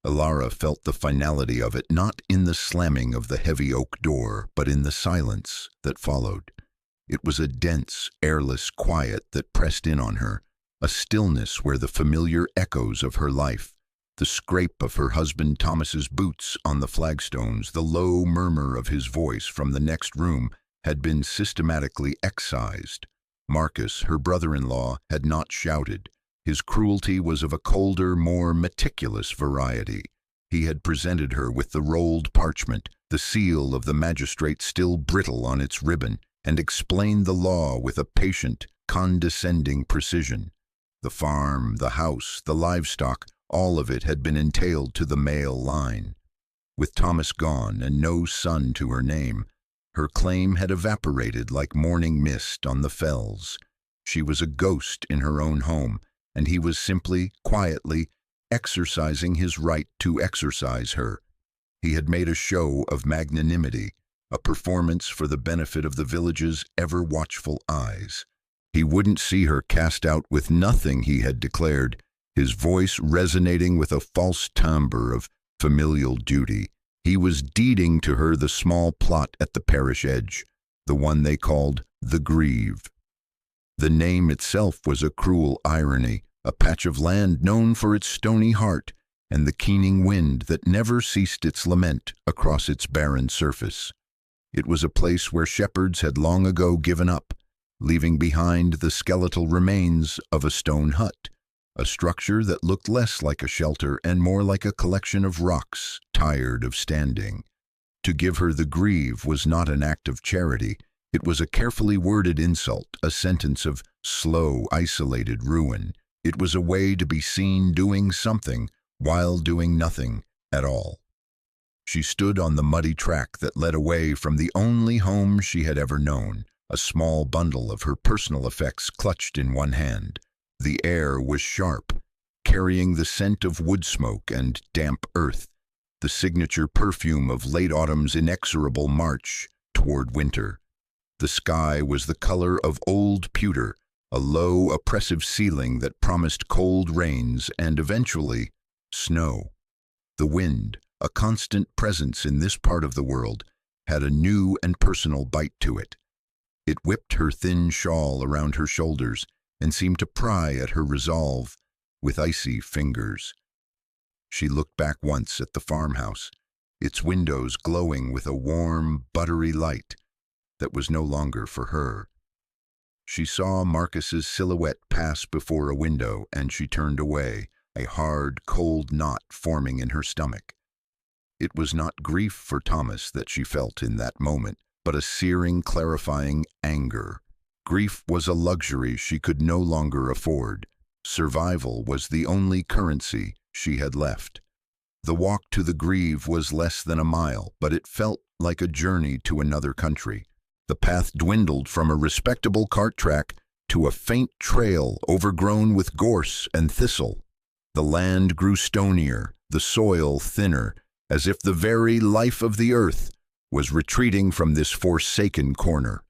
Alara felt the finality of it not in the slamming of the heavy oak door, but in the silence that followed. It was a dense, airless quiet that pressed in on her, a stillness where the familiar echoes of her life, the scrape of her husband Thomas's boots on the flagstones, the low murmur of his voice from the next room, had been systematically excised. Marcus, her brother-in-law, had not shouted. His cruelty was of a colder, more meticulous variety. He had presented her with the rolled parchment, the seal of the magistrate still brittle on its ribbon, and explained the law with a patient, condescending precision. The farm, the house, the livestock, all of it had been entailed to the male line. With Thomas gone and no son to her name, her claim had evaporated like morning mist on the fells. She was a ghost in her own home, and he was simply, quietly, exercising his right to exercise her. He had made a show of magnanimity, a performance for the benefit of the village's ever-watchful eyes. He wouldn't see her cast out with nothing, he had declared, his voice resonating with a false timbre of familial duty. He was deeding to her the small plot at the parish edge, the one they called the Grieve. The name itself was a cruel irony, a patch of land known for its stony heart and the keening wind that never ceased its lament across its barren surface. It was a place where shepherds had long ago given up, leaving behind the skeletal remains of a stone hut, a structure that looked less like a shelter and more like a collection of rocks tired of standing. To give her the Grieve was not an act of charity. It was a carefully worded insult, a sentence of slow, isolated ruin. It was a way to be seen doing something while doing nothing at all. She stood on the muddy track that led away from the only home she had ever known, a small bundle of her personal effects clutched in one hand. The air was sharp, carrying the scent of wood smoke and damp earth, the signature perfume of late autumn's inexorable march toward winter. The sky was the color of old pewter, a low, oppressive ceiling that promised cold rains and, eventually, snow. The wind, a constant presence in this part of the world, had a new and personal bite to it. It whipped her thin shawl around her shoulders and seemed to pry at her resolve with icy fingers. She looked back once at the farmhouse, its windows glowing with a warm, buttery light that was no longer for her. She saw Marcus's silhouette pass before a window, and she turned away, a hard, cold knot forming in her stomach. It was not grief for Thomas that she felt in that moment, but a searing, clarifying anger. Grief was a luxury she could no longer afford. Survival was the only currency she had left. The walk to the Grieve was less than a mile, but it felt like a journey to another country. The path dwindled from a respectable cart track to a faint trail overgrown with gorse and thistle. The land grew stonier, the soil thinner, as if the very life of the earth was retreating from this forsaken corner.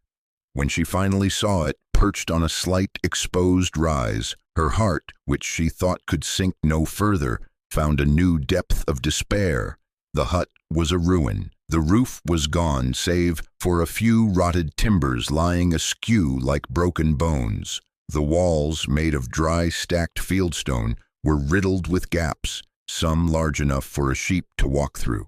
When she finally saw it, perched on a slight exposed rise, her heart, which she thought could sink no further, found a new depth of despair. The hut was a ruin. The roof was gone, save for a few rotted timbers lying askew like broken bones. The walls, made of dry stacked fieldstone, were riddled with gaps, some large enough for a sheep to walk through.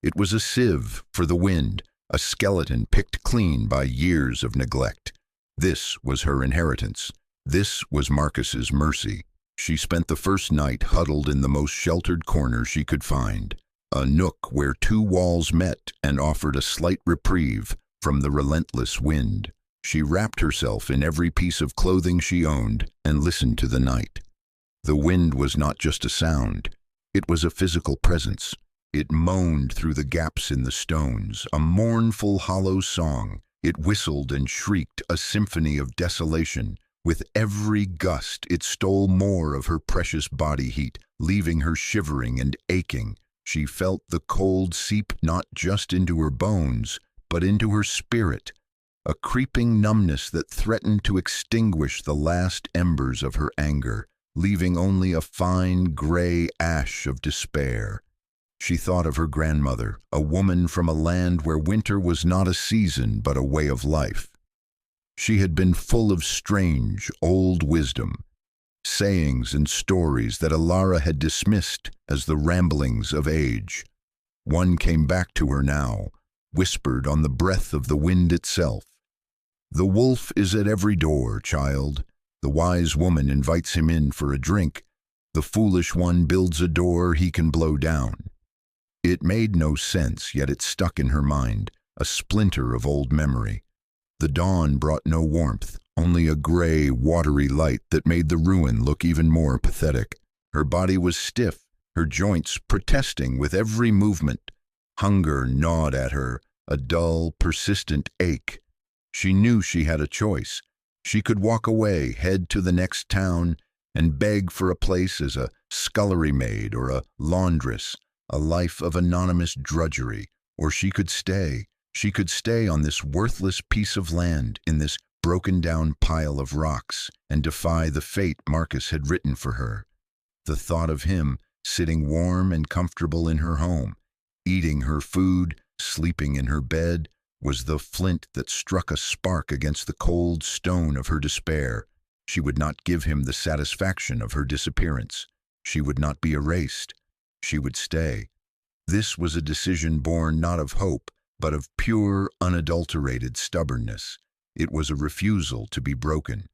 It was a sieve for the wind, a skeleton picked clean by years of neglect. This was her inheritance. This was Marcus's mercy. She spent the first night huddled in the most sheltered corner she could find, a nook where two walls met and offered a slight reprieve from the relentless wind. She wrapped herself in every piece of clothing she owned and listened to the night. The wind was not just a sound. It was a physical presence. It moaned through the gaps in the stones, a mournful, hollow song. It whistled and shrieked, a symphony of desolation. With every gust, it stole more of her precious body heat, leaving her shivering and aching. She felt the cold seep not just into her bones, but into her spirit, a creeping numbness that threatened to extinguish the last embers of her anger, leaving only a fine gray ash of despair. She thought of her grandmother, a woman from a land where winter was not a season but a way of life. She had been full of strange, old wisdom, sayings and stories that Alara had dismissed as the ramblings of age. One came back to her now, whispered on the breath of the wind itself. "The wolf is at every door, child. The wise woman invites him in for a drink. The foolish one builds a door he can blow down." It made no sense, yet it stuck in her mind, a splinter of old memory. The dawn brought no warmth, only a gray, watery light that made the ruin look even more pathetic. Her body was stiff, her joints protesting with every movement. Hunger gnawed at her, a dull, persistent ache. She knew she had a choice. She could walk away, head to the next town, and beg for a place as a scullery maid or a laundress, a life of anonymous drudgery, or she could stay. She could stay on this worthless piece of land, in this broken-down pile of rocks, and defy the fate Marcus had written for her. The thought of him, sitting warm and comfortable in her home, eating her food, sleeping in her bed, was the flint that struck a spark against the cold stone of her despair. She would not give him the satisfaction of her disappearance. She would not be erased. She would stay. This was a decision born not of hope, but of pure, unadulterated stubbornness. It was a refusal to be broken.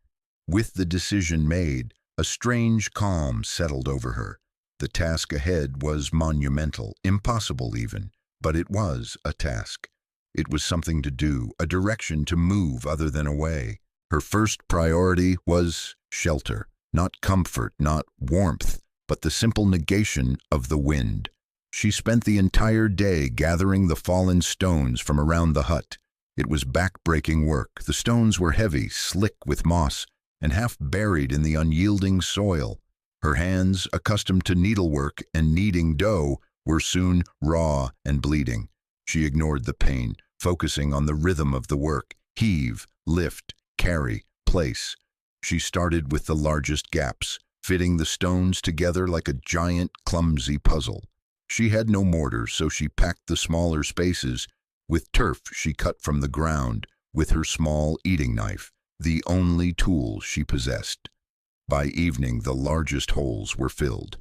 With the decision made, a strange calm settled over her. The task ahead was monumental, impossible even, but it was a task. It was something to do, a direction to move other than away. Her first priority was shelter, not comfort, not warmth, but the simple negation of the wind. She spent the entire day gathering the fallen stones from around the hut. It was back-breaking work. The stones were heavy, slick with moss, and half buried in the unyielding soil. Her hands, accustomed to needlework and kneading dough, were soon raw and bleeding. She ignored the pain, focusing on the rhythm of the work. Heave, lift, carry, place. She started with the largest gaps, fitting the stones together like a giant, clumsy puzzle. She had no mortar, so she packed the smaller spaces with turf she cut from the ground with her small eating knife, the only tool she possessed. By evening, the largest holes were filled.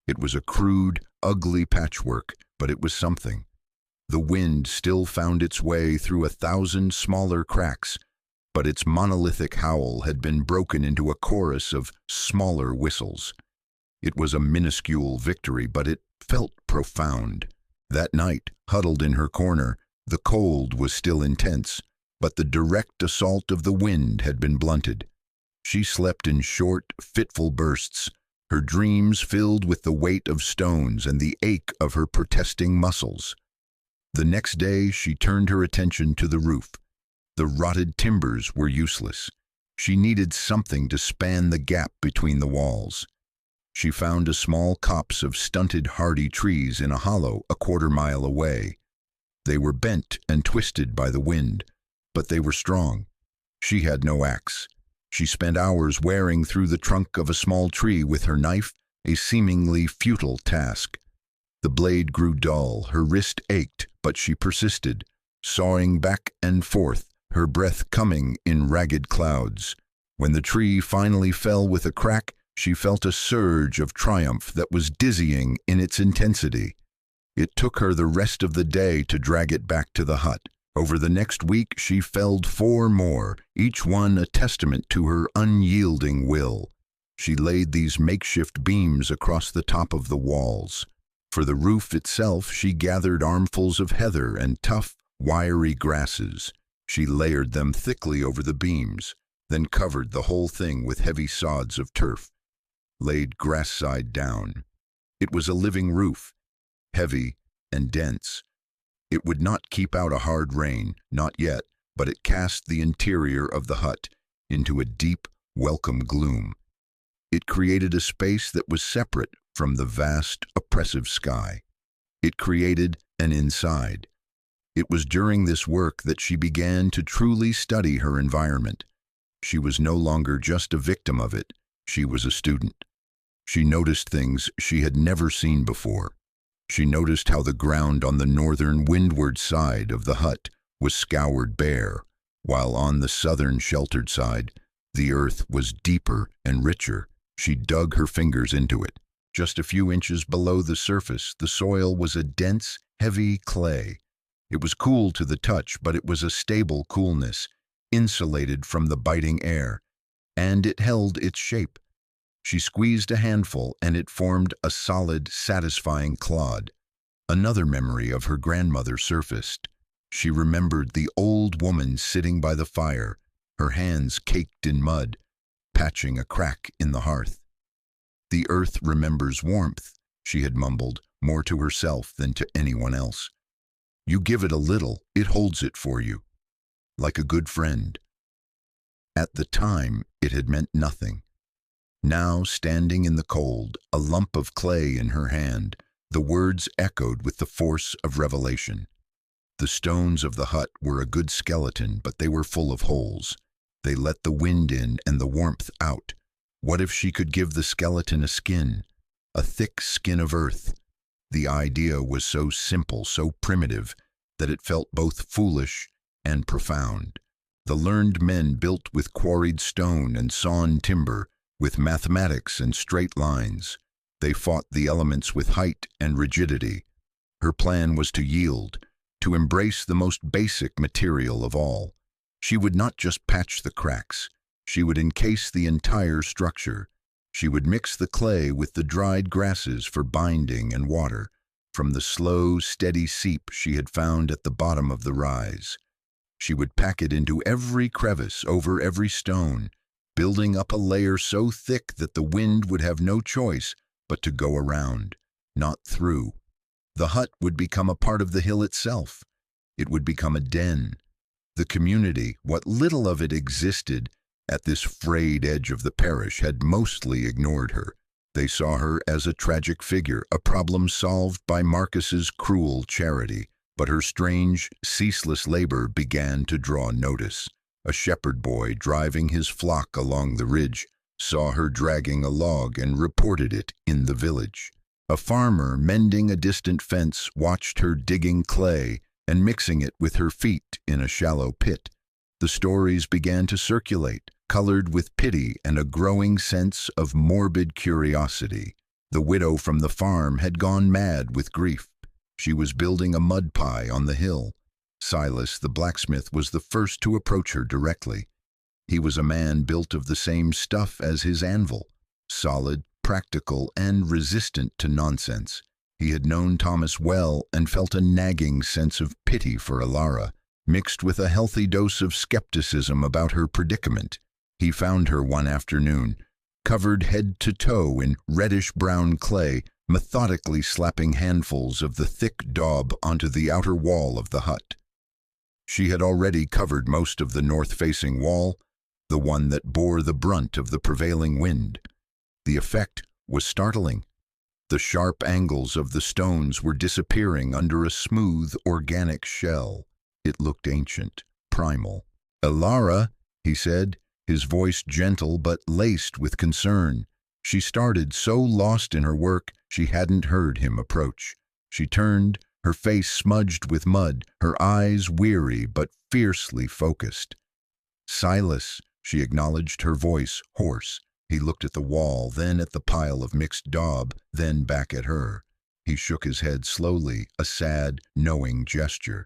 It was a crude, ugly patchwork, but it was something. The wind still found its way through 1,000 smaller cracks, but its monolithic howl had been broken into a chorus of smaller whistles. It was a minuscule victory, but it felt profound. That night, huddled in her corner, the cold was still intense, but the direct assault of the wind had been blunted. She slept in short, fitful bursts, her dreams filled with the weight of stones and the ache of her protesting muscles. The next day, she turned her attention to the roof. The rotted timbers were useless. She needed something to span the gap between the walls. She found a small copse of stunted hardy trees in a hollow a quarter-mile away. They were bent and twisted by the wind, but they were strong. She had no axe. She spent hours wearing through the trunk of a small tree with her knife, a seemingly futile task. The blade grew dull, her wrist ached, but she persisted, sawing back and forth, her breath coming in ragged clouds. When the tree finally fell with a crack, she felt a surge of triumph that was dizzying in its intensity. It took her the rest of the day to drag it back to the hut. Over the next week, she felled 4 more, each one a testament to her unyielding will. She laid these makeshift beams across the top of the walls. For the roof itself, she gathered armfuls of heather and tough, wiry grasses. She layered them thickly over the beams, then covered the whole thing with heavy sods of turf, laid grass side down. It was a living roof, heavy and dense. It would not keep out a hard rain, not yet, but it cast the interior of the hut into a deep, welcome gloom. It created a space that was separate from the vast, oppressive sky. It created an inside. It was during this work that she began to truly study her environment. She was no longer just a victim of it, she was a student. She noticed things she had never seen before. She noticed how the ground on the northern windward side of the hut was scoured bare, while on the southern sheltered side, the earth was deeper and richer. She dug her fingers into it. Just a few inches below the surface, the soil was a dense, heavy clay. It was cool to the touch, but it was a stable coolness, insulated from the biting air, and it held its shape. She squeezed a handful, and it formed a solid, satisfying clod. Another memory of her grandmother surfaced. She remembered the old woman sitting by the fire, her hands caked in mud, patching a crack in the hearth. "The earth remembers warmth," she had mumbled, more to herself than to anyone else. "You give it a little, it holds it for you, like a good friend." At the time, it had meant nothing. Now, standing in the cold, a lump of clay in her hand, the words echoed with the force of revelation. The stones of the hut were a good skeleton, but they were full of holes. They let the wind in and the warmth out. What if she could give the skeleton a skin, a thick skin of earth? The idea was so simple, so primitive, that it felt both foolish and profound. The learned men built with quarried stone and sawn timber, with mathematics and straight lines. They fought the elements with height and rigidity. Her plan was to yield, to embrace the most basic material of all. She would not just patch the cracks. She would encase the entire structure. She would mix the clay with the dried grasses for binding and water, from the slow, steady seep she had found at the bottom of the rise. She would pack it into every crevice, over every stone, building up a layer so thick that the wind would have no choice but to go around, not through. The hut would become a part of the hill itself. It would become a den. The community, what little of it existed at this frayed edge of the parish, had mostly ignored her. They saw her as a tragic figure, a problem solved by Marcus's cruel charity. But her strange, ceaseless labor began to draw notice. A shepherd boy driving his flock along the ridge saw her dragging a log and reported it in the village. A farmer mending a distant fence watched her digging clay and mixing it with her feet in a shallow pit. The stories began to circulate, colored with pity and a growing sense of morbid curiosity. The widow from the farm had gone mad with grief. She was building a mud pie on the hill. Silas, the blacksmith, was the first to approach her directly. He was a man built of the same stuff as his anvil, solid, practical, and resistant to nonsense. He had known Thomas well and felt a nagging sense of pity for Alara, mixed with a healthy dose of skepticism about her predicament. He found her one afternoon, covered head to toe in reddish-brown clay, methodically slapping handfuls of the thick daub onto the outer wall of the hut. She had already covered most of the north-facing wall, the one that bore the brunt of the prevailing wind. The effect was startling. The sharp angles of the stones were disappearing under a smooth, organic shell. It looked ancient, primal. "Alara," he said, his voice gentle but laced with concern. She started, so lost in her work she hadn't heard him approach. She turned, her face smudged with mud, her eyes weary but fiercely focused. "Silas," she acknowledged, her voice hoarse. He looked at the wall, then at the pile of mixed daub, then back at her. He shook his head slowly, a sad, knowing gesture.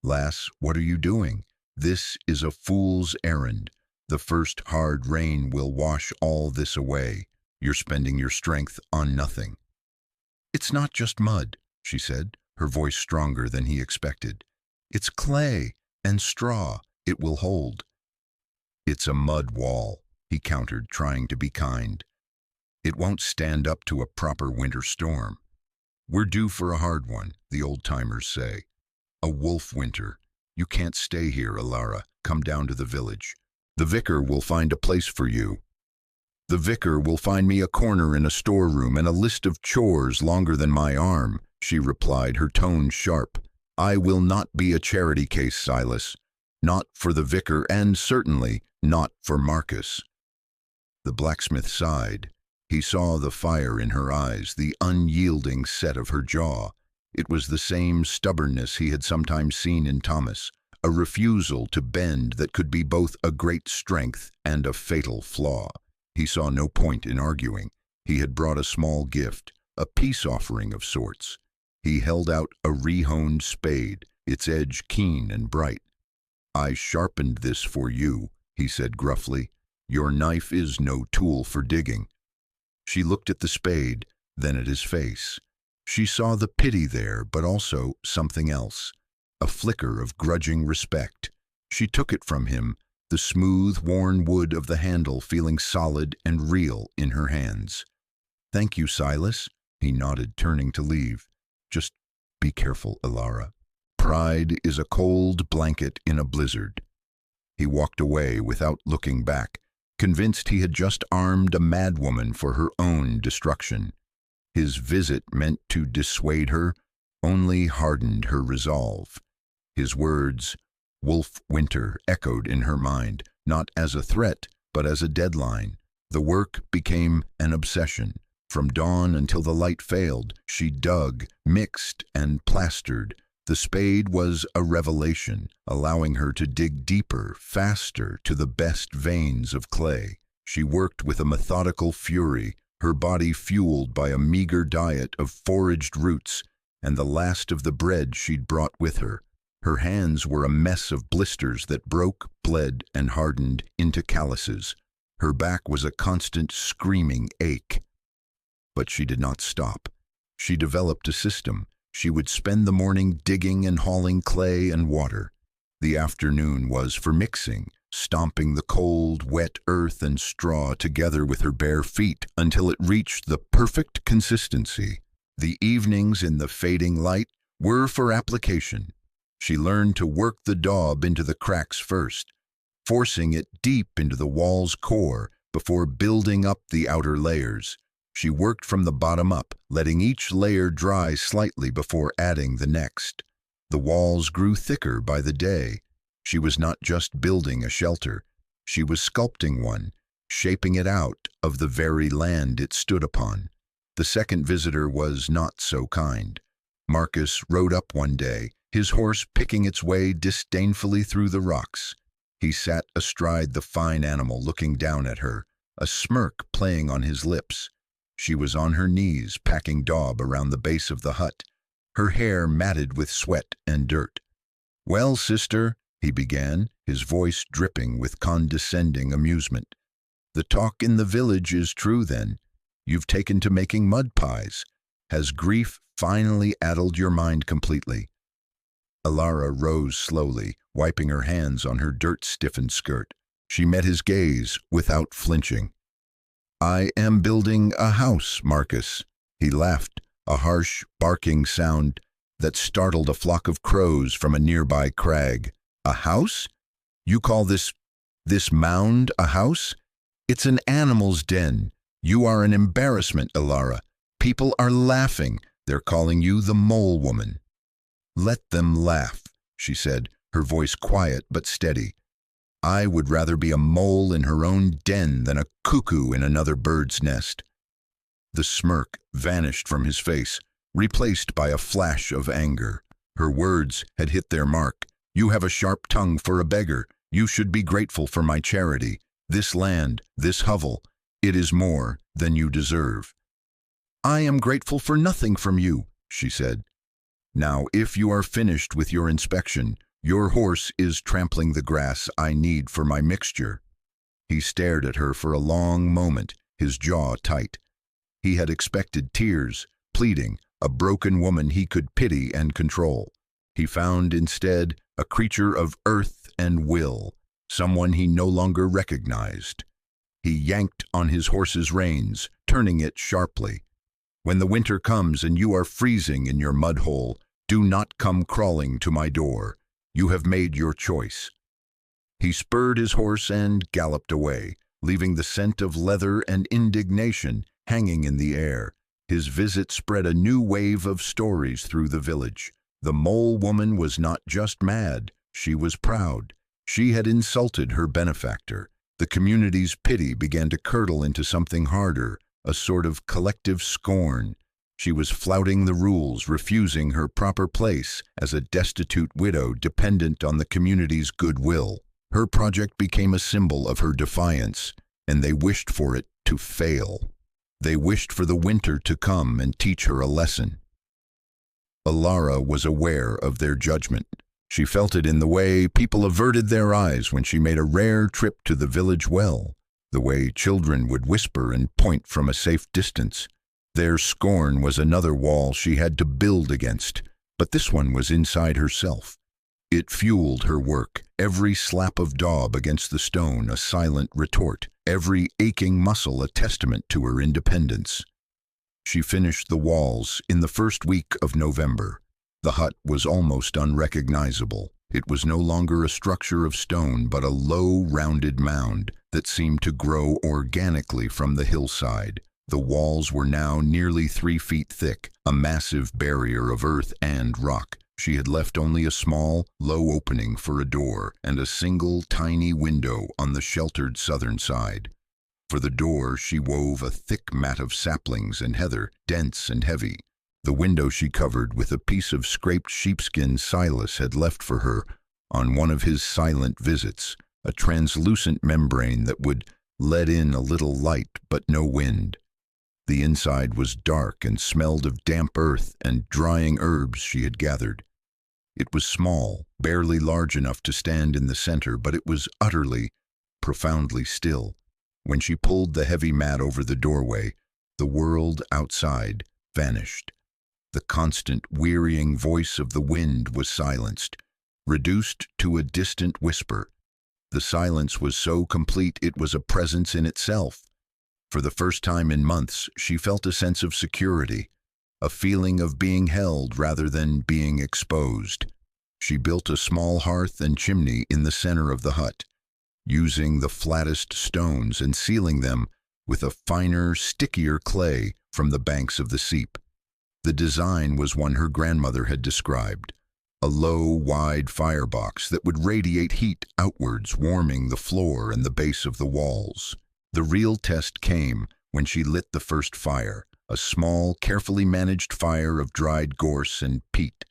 "Lass, what are you doing? This is a fool's errand. The first hard rain will wash all this away. You're spending your strength on nothing." "It's not just mud," she said, her voice stronger than he expected. "It's clay and straw. It will hold." "It's a mud wall," he countered, trying to be kind. "It won't stand up to a proper winter storm. We're due for a hard one, the old-timers say. A wolf winter. You can't stay here, Alara. Come down to the village. The vicar will find a place for you." "The vicar will find me a corner in a storeroom and a list of chores longer than my arm," she replied, her tone sharp. "I will not be a charity case, Silas. Not for the vicar, and certainly not for Marcus." The blacksmith sighed. He saw the fire in her eyes, the unyielding set of her jaw. It was the same stubbornness he had sometimes seen in Thomas, a refusal to bend that could be both a great strength and a fatal flaw. He saw no point in arguing. He had brought a small gift, a peace offering of sorts. He held out a rehoned spade, its edge keen and bright. "I sharpened this for you," he said gruffly. "Your knife is no tool for digging." She looked at the spade, then at his face. She saw the pity there, but also something else, a flicker of grudging respect. She took it from him, the smooth, worn wood of the handle feeling solid and real in her hands. "Thank you, Silas," he nodded, turning to leave. "Just be careful, Alara. Pride is a cold blanket in a blizzard." He walked away without looking back, convinced he had just armed a madwoman for her own destruction. His visit meant to dissuade her, only hardened her resolve. His words, "Wolf Winter," echoed in her mind, not as a threat, but as a deadline. The work became an obsession. From dawn until the light failed, she dug, mixed, and plastered. The spade was a revelation, allowing her to dig deeper, faster, to the best veins of clay. She worked with a methodical fury, her body fueled by a meager diet of foraged roots and the last of the bread she'd brought with her. Her hands were a mess of blisters that broke, bled, and hardened into calluses. Her back was a constant screaming ache. But she did not stop. She developed a system. She would spend the morning digging and hauling clay and water. The afternoon was for mixing, stomping the cold, wet earth and straw together with her bare feet until it reached the perfect consistency. The evenings in the fading light were for application. She learned to work the daub into the cracks first, forcing it deep into the wall's core before building up the outer layers. She worked from the bottom up, letting each layer dry slightly before adding the next. The walls grew thicker by the day. She was not just building a shelter. She was sculpting one, shaping it out of the very land it stood upon. The second visitor was not so kind. Marcus rode up one day, his horse picking its way disdainfully through the rocks. He sat astride the fine animal, looking down at her, a smirk playing on his lips. She was on her knees, packing daub around the base of the hut, her hair matted with sweat and dirt. "Well, sister," he began, his voice dripping with condescending amusement. "The talk in the village is true, then. You've taken to making mud pies. Has grief finally addled your mind completely?" Alara rose slowly, wiping her hands on her dirt-stiffened skirt. She met his gaze without flinching. "I am building a house, Marcus." He laughed, a harsh, barking sound that startled a flock of crows from a nearby crag. "A house? You call this mound a house? It's an animal's den. You are an embarrassment, Alara. People are laughing. They're calling you the Mole Woman." "Let them laugh," she said, her voice quiet but steady. "I would rather be a mole in her own den than a cuckoo in another bird's nest." The smirk vanished from his face, replaced by a flash of anger. Her words had hit their mark. "You have a sharp tongue for a beggar. You should be grateful for my charity. This land, this hovel, it is more than you deserve." "I am grateful for nothing from you," she said. "Now, if you are finished with your inspection, your horse is trampling the grass I need for my mixture." He stared at her for a long moment, his jaw tight. He had expected tears, pleading, a broken woman he could pity and control. He found instead a creature of earth and will, someone he no longer recognized. He yanked on his horse's reins, turning it sharply. "When the winter comes and you are freezing in your mud hole, do not come crawling to my door. You have made your choice." He spurred his horse and galloped away, leaving the scent of leather and indignation hanging in the air. His visit spread a new wave of stories through the village. The Mole Woman was not just mad, she was proud. She had insulted her benefactor. The community's pity began to curdle into something harder, a sort of collective scorn. She was flouting the rules, refusing her proper place as a destitute widow dependent on the community's goodwill. Her project became a symbol of her defiance, and they wished for it to fail. They wished for the winter to come and teach her a lesson. Alara was aware of their judgment. She felt it in the way people averted their eyes when she made a rare trip to the village well, the way children would whisper and point from a safe distance. Their scorn was another wall she had to build against, but this one was inside herself. It fueled her work, every slap of daub against the stone a silent retort, every aching muscle a testament to her independence. She finished the walls in the first week of November. The hut was almost unrecognizable. It was no longer a structure of stone, but a low, rounded mound that seemed to grow organically from the hillside. The walls were now nearly 3 feet thick, a massive barrier of earth and rock. She had left only a small, low opening for a door and a single, tiny window on the sheltered southern side. For the door, she wove a thick mat of saplings and heather, dense and heavy. The window she covered with a piece of scraped sheepskin Silas had left for her on one of his silent visits, a translucent membrane that would let in a little light but no wind. The inside was dark and smelled of damp earth and drying herbs she had gathered. It was small, barely large enough to stand in the center, but it was utterly, profoundly still. When she pulled the heavy mat over the doorway, the world outside vanished. The constant, wearying voice of the wind was silenced, reduced to a distant whisper. The silence was so complete it was a presence in itself. For the first time in months, she felt a sense of security, a feeling of being held rather than being exposed. She built a small hearth and chimney in the center of the hut, using the flattest stones and sealing them with a finer, stickier clay from the banks of the seep. The design was one her grandmother had described, a low, wide firebox that would radiate heat outwards, warming the floor and the base of the walls. The real test came when she lit the first fire, a small, carefully managed fire of dried gorse and peat.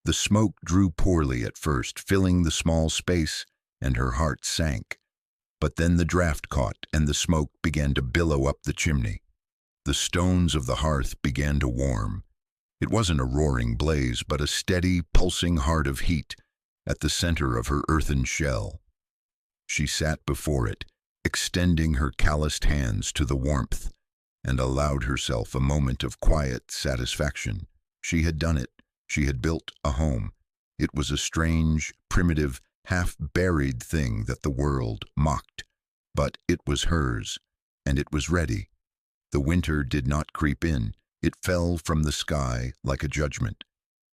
The smoke drew poorly at first, filling the small space, and her heart sank. But then the draft caught, and the smoke began to billow up the chimney. The stones of the hearth began to warm. It wasn't a roaring blaze, but a steady, pulsing heart of heat at the center of her earthen shell. She sat before it, extending her calloused hands to the warmth, and allowed herself a moment of quiet satisfaction. She had done it. She had built a home. It was a strange, primitive, half-buried thing that the world mocked. But it was hers, and it was ready. The winter did not creep in. It fell from the sky like a judgment.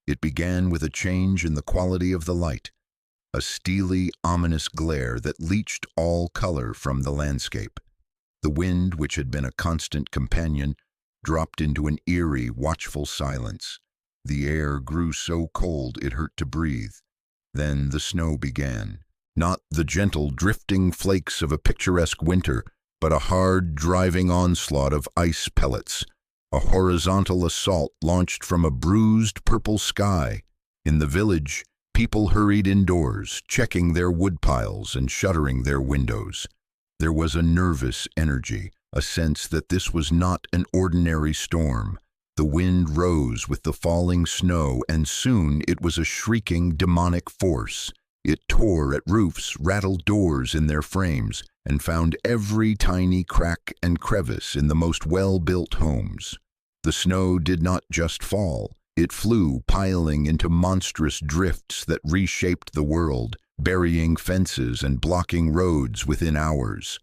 It began with a change in the quality of the light, a steely, ominous glare that leached all color from the landscape. The wind, which had been a constant companion, dropped into an eerie, watchful silence. The air grew so cold it hurt to breathe. Then the snow began. Not the gentle, drifting flakes of a picturesque winter, but a hard, driving onslaught of ice pellets, a horizontal assault launched from a bruised purple sky. In the village, people hurried indoors, checking their woodpiles and shuttering their windows. There was a nervous energy, a sense that this was not an ordinary storm. The wind rose with the falling snow, and soon it was a shrieking, demonic force. It tore at roofs, rattled doors in their frames, and found every tiny crack and crevice in the most well-built homes. The snow did not just fall. It flew, piling into monstrous drifts that reshaped the world, burying fences and blocking roads within hours.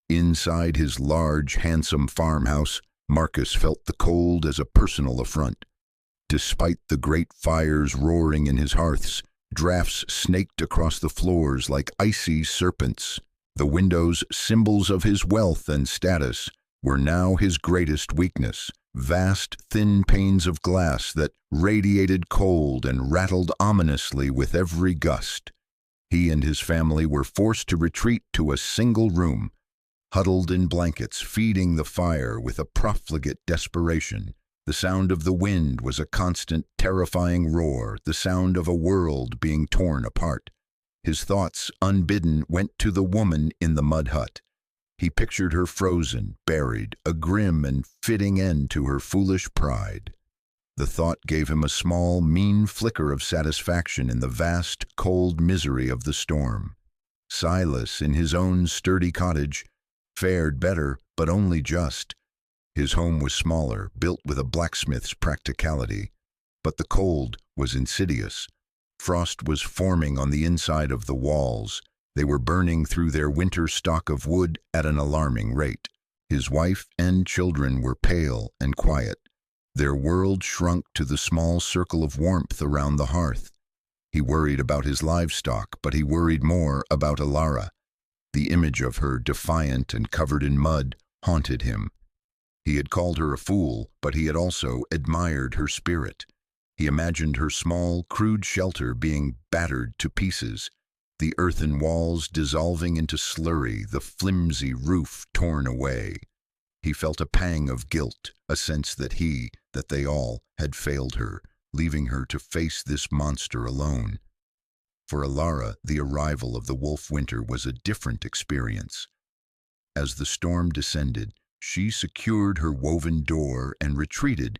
Inside his large, handsome farmhouse, Marcus felt the cold as a personal affront. Despite the great fires roaring in his hearths, drafts snaked across the floors like icy serpents. The windows, symbols of his wealth and status, were now his greatest weakness. Vast, thin panes of glass that radiated cold and rattled ominously with every gust. He and his family were forced to retreat to a single room, huddled in blankets, feeding the fire with a profligate desperation. The sound of the wind was a constant, terrifying roar, the sound of a world being torn apart. His thoughts, unbidden, went to the woman in the mud hut. He pictured her frozen, buried, a grim and fitting end to her foolish pride. The thought gave him a small, mean flicker of satisfaction in the vast, cold misery of the storm. Silas, in his own sturdy cottage, fared better, but only just. His home was smaller, built with a blacksmith's practicality, but the cold was insidious. Frost was forming on the inside of the walls. They were burning through their winter stock of wood at an alarming rate. His wife and children were pale and quiet. Their world shrunk to the small circle of warmth around the hearth. He worried about his livestock, but he worried more about Alara. The image of her, defiant and covered in mud, haunted him. He had called her a fool, but he had also admired her spirit. He imagined her small, crude shelter being battered to pieces, the earthen walls dissolving into slurry, the flimsy roof torn away. He felt a pang of guilt, a sense that they all, had failed her, leaving her to face this monster alone. For Alara, the arrival of the wolf winter was a different experience. As the storm descended, she secured her woven door and retreated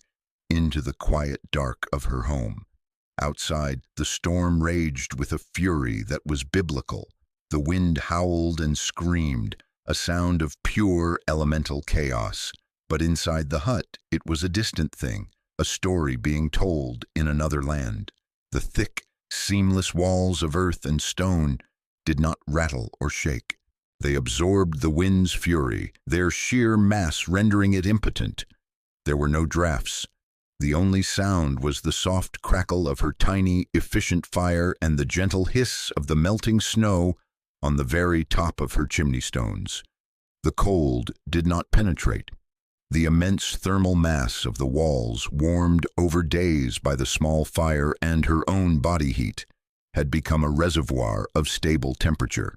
into the quiet dark of her home. Outside, the storm raged with a fury that was biblical. The wind howled and screamed, a sound of pure elemental chaos. But inside the hut, it was a distant thing, a story being told in another land. The thick, seamless walls of earth and stone did not rattle or shake. They absorbed the wind's fury, their sheer mass rendering it impotent. There were no drafts. The only sound was the soft crackle of her tiny, efficient fire and the gentle hiss of the melting snow on the very top of her chimney stones. The cold did not penetrate. The immense thermal mass of the walls, warmed over days by the small fire and her own body heat, had become a reservoir of stable temperature.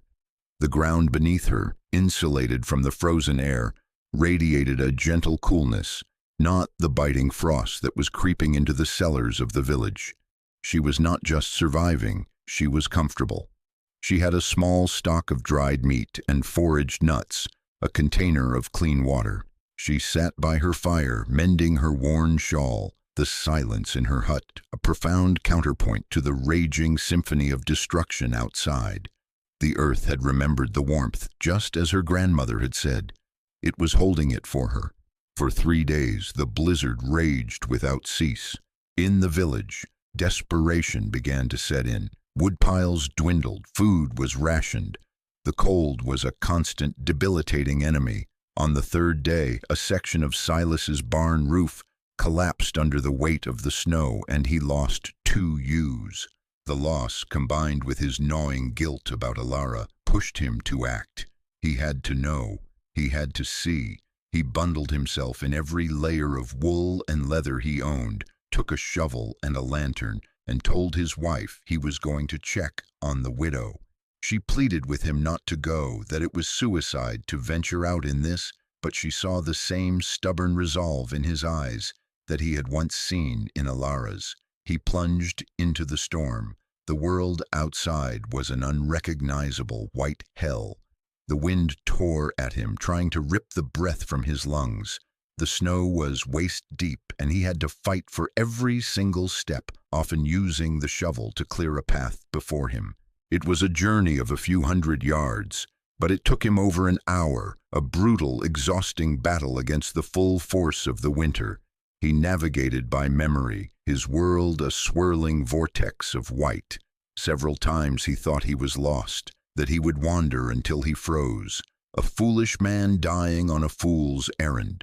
The ground beneath her, insulated from the frozen air, radiated a gentle coolness, not the biting frost that was creeping into the cellars of the village. She was not just surviving, she was comfortable. She had a small stock of dried meat and foraged nuts, a container of clean water. She sat by her fire, mending her worn shawl, the silence in her hut, a profound counterpoint to the raging symphony of destruction outside. The earth had remembered the warmth, just as her grandmother had said. It was holding it for her. For 3 days, the blizzard raged without cease. In the village, desperation began to set in. Woodpiles dwindled, food was rationed. The cold was a constant, debilitating enemy. On the 3rd day, a section of Silas's barn roof collapsed under the weight of the snow, and he lost 2 ewes. The loss, combined with his gnawing guilt about Alara, pushed him to act. He had to know. He had to see. He bundled himself in every layer of wool and leather he owned, took a shovel and a lantern, and told his wife he was going to check on the widow. She pleaded with him not to go, that it was suicide to venture out in this, but she saw the same stubborn resolve in his eyes that he had once seen in Alara's. He plunged into the storm. The world outside was an unrecognizable white hell. The wind tore at him, trying to rip the breath from his lungs. The snow was waist-deep, and he had to fight for every single step, often using the shovel to clear a path before him. It was a journey of a few hundred yards, but it took him over an hour, a brutal, exhausting battle against the full force of the winter. He navigated by memory, his world a swirling vortex of white. Several times he thought he was lost, that he would wander until he froze, a foolish man dying on a fool's errand.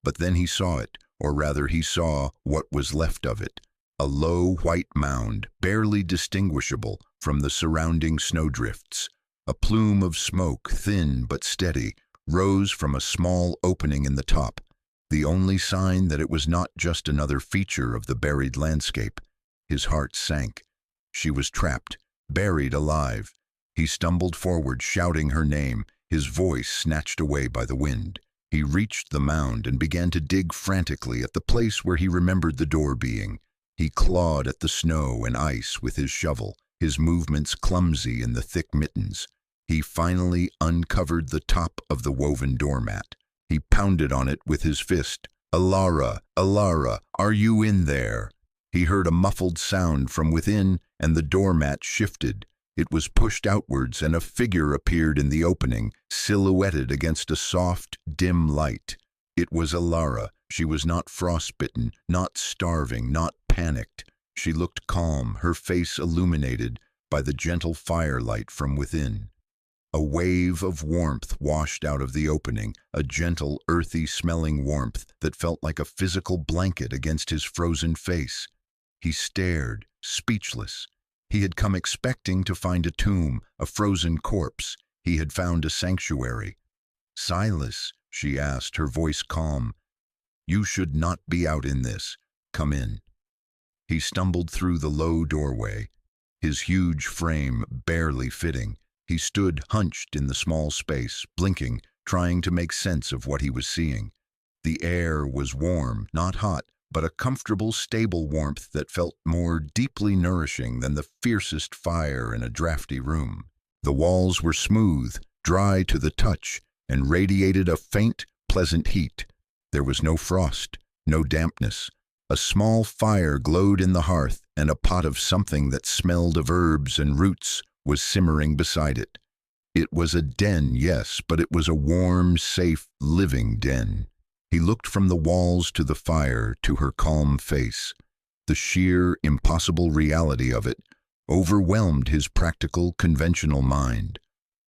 But then he saw it, or rather he saw what was left of it, a low white mound, barely distinguishable from the surrounding snowdrifts. A plume of smoke, thin but steady, rose from a small opening in the top, the only sign that it was not just another feature of the buried landscape. His heart sank. She was trapped, buried alive. He stumbled forward, shouting her name. his voice snatched away by the wind. He reached the mound and began to dig frantically at the place where he remembered the door being. He clawed at the snow and ice with his shovel, his movements clumsy in the thick mittens. He finally uncovered the top of the woven doormat. He pounded on it with his fist. "Alara, Alara, are you in there?" He heard a muffled sound from within, and the doormat shifted. It was pushed outwards, and a figure appeared in the opening, silhouetted against a soft, dim light. It was Alara. She was not frostbitten, not starving, not panicked. She looked calm, her face illuminated by the gentle firelight from within. A wave of warmth washed out of the opening, a gentle, earthy-smelling warmth that felt like a physical blanket against his frozen face. He stared, speechless. He had come expecting to find a tomb, a frozen corpse. He had found a sanctuary. "Silas," she asked, her voice calm, "you should not be out in this. Come in." He stumbled through the low doorway, his huge frame barely fitting. He stood hunched in the small space, blinking, trying to make sense of what he was seeing. The air was warm, not hot, but a comfortable, stable warmth that felt more deeply nourishing than the fiercest fire in a drafty room. The walls were smooth, dry to the touch, and radiated a faint, pleasant heat. There was no frost, no dampness. A small fire glowed in the hearth, and a pot of something that smelled of herbs and roots was simmering beside it. It was a den, yes, but it was a warm, safe, living den. He looked from the walls to the fire, to her calm face. The sheer, impossible reality of it overwhelmed his practical, conventional mind.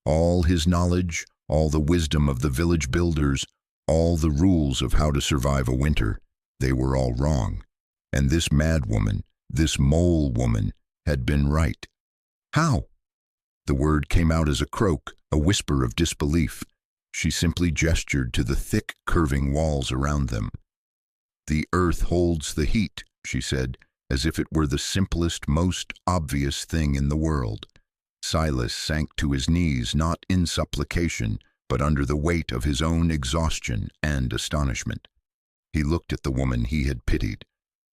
All his knowledge, all the wisdom of the village builders, all the rules of how to survive a winter, they were all wrong. And this mad woman, this mole woman, had been right. How? The word came out as a croak, a whisper of disbelief. She simply gestured to the thick, curving walls around them. "The earth holds the heat," she said, as if it were the simplest, most obvious thing in the world. Silas sank to his knees, not in supplication, but under the weight of his own exhaustion and astonishment. He looked at the woman he had pitied,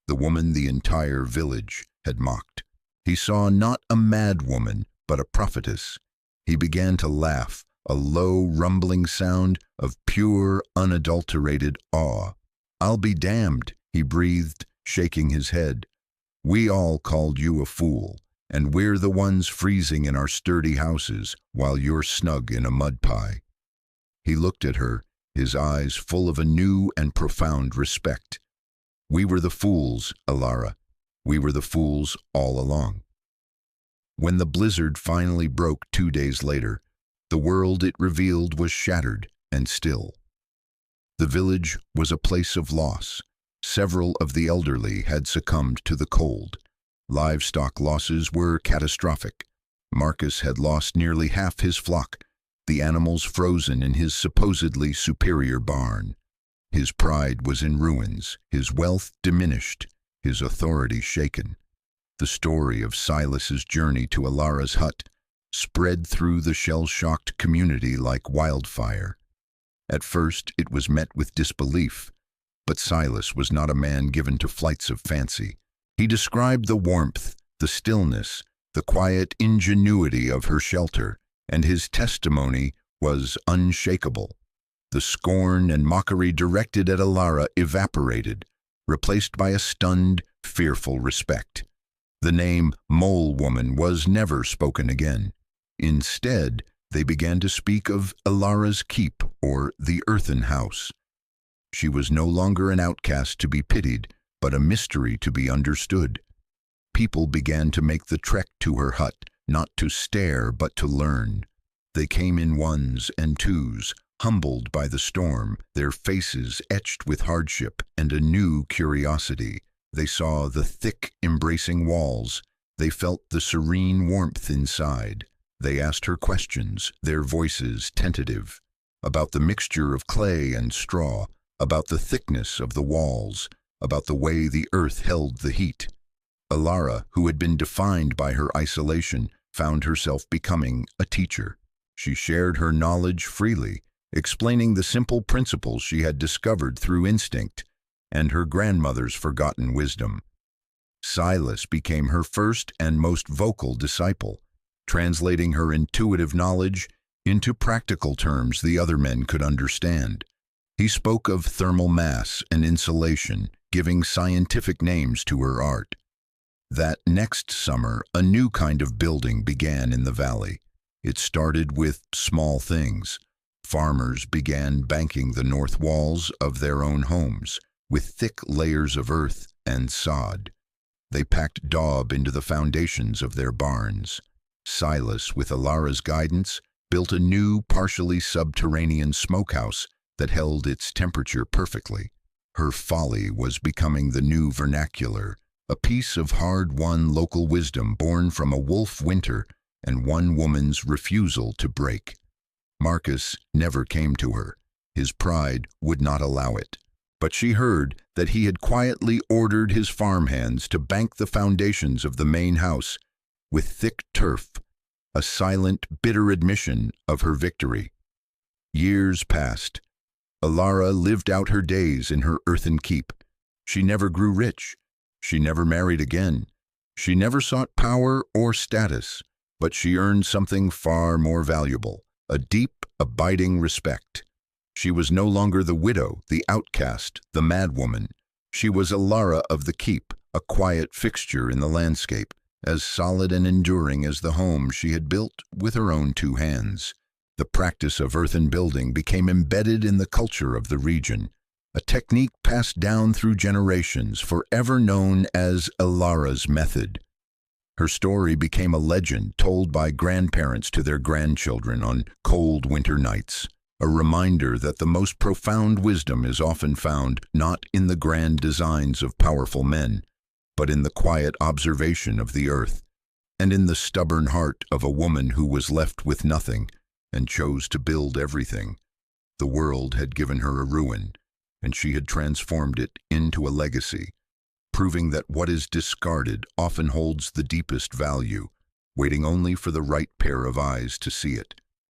the woman the entire village had mocked. He saw not a mad woman, but a prophetess. He began to laugh, a low, rumbling sound of pure, unadulterated awe. "I'll be damned," he breathed, shaking his head. "We all called you a fool, and we're the ones freezing in our sturdy houses while you're snug in a mud pie." He looked at her, his eyes full of a new and profound respect. "We were the fools, Alara. We were the fools all along." When the blizzard finally broke 2 days later, the world it revealed was shattered and still. The village was a place of loss. Several of the elderly had succumbed to the cold. Livestock losses were catastrophic. Marcus had lost nearly half his flock, the animals frozen in his supposedly superior barn. His pride was in ruins, his wealth diminished, his authority shaken. The story of Silas's journey to Alara's hut spread through the shell-shocked community like wildfire. At first it was met with disbelief, but Silas was not a man given to flights of fancy. He described the warmth, the stillness, the quiet ingenuity of her shelter, and his testimony was unshakable. The scorn and mockery directed at Alara evaporated, replaced by a stunned, fearful respect. The name Mole Woman was never spoken again. Instead, they began to speak of Alara's Keep, or the Earthen House. She was no longer an outcast to be pitied, but a mystery to be understood. People began to make the trek to her hut, not to stare but to learn. They came in ones and twos, humbled by the storm, their faces etched with hardship and a new curiosity. They saw the thick, embracing walls. They felt the serene warmth inside. They asked her questions, their voices tentative, about the mixture of clay and straw, about the thickness of the walls, about the way the earth held the heat. Alara, who had been defined by her isolation, found herself becoming a teacher. She shared her knowledge freely, explaining the simple principles she had discovered through instinct and her grandmother's forgotten wisdom. Silas became her first and most vocal disciple, translating her intuitive knowledge into practical terms the other men could understand. He spoke of thermal mass and insulation, giving scientific names to her art. That next summer, a new kind of building began in the valley. It started with small things. Farmers began banking the north walls of their own homes with thick layers of earth and sod. They packed daub into the foundations of their barns. Silas, with Alara's guidance, built a new, partially subterranean smokehouse that held its temperature perfectly. Her folly was becoming the new vernacular, a piece of hard-won local wisdom born from a wolf winter and one woman's refusal to break. Marcus never came to her. His pride would not allow it. But she heard that he had quietly ordered his farmhands to bank the foundations of the main house with thick turf, a silent, bitter admission of her victory. Years passed. Alara lived out her days in her earthen keep. She never grew rich. She never married again. She never sought power or status, but she earned something far more valuable, a deep, abiding respect. She was no longer the widow, the outcast, the madwoman. She was Alara of the keep, a quiet fixture in the landscape, as solid and enduring as the home she had built with her own two hands. The practice of earthen building became embedded in the culture of the region, a technique passed down through generations, forever known as Alara's method. Her story became a legend told by grandparents to their grandchildren on cold winter nights, a reminder that the most profound wisdom is often found not in the grand designs of powerful men, but in the quiet observation of the earth, and in the stubborn heart of a woman who was left with nothing and chose to build everything. The world had given her a ruin, and she had transformed it into a legacy, proving that what is discarded often holds the deepest value, waiting only for the right pair of eyes to see it.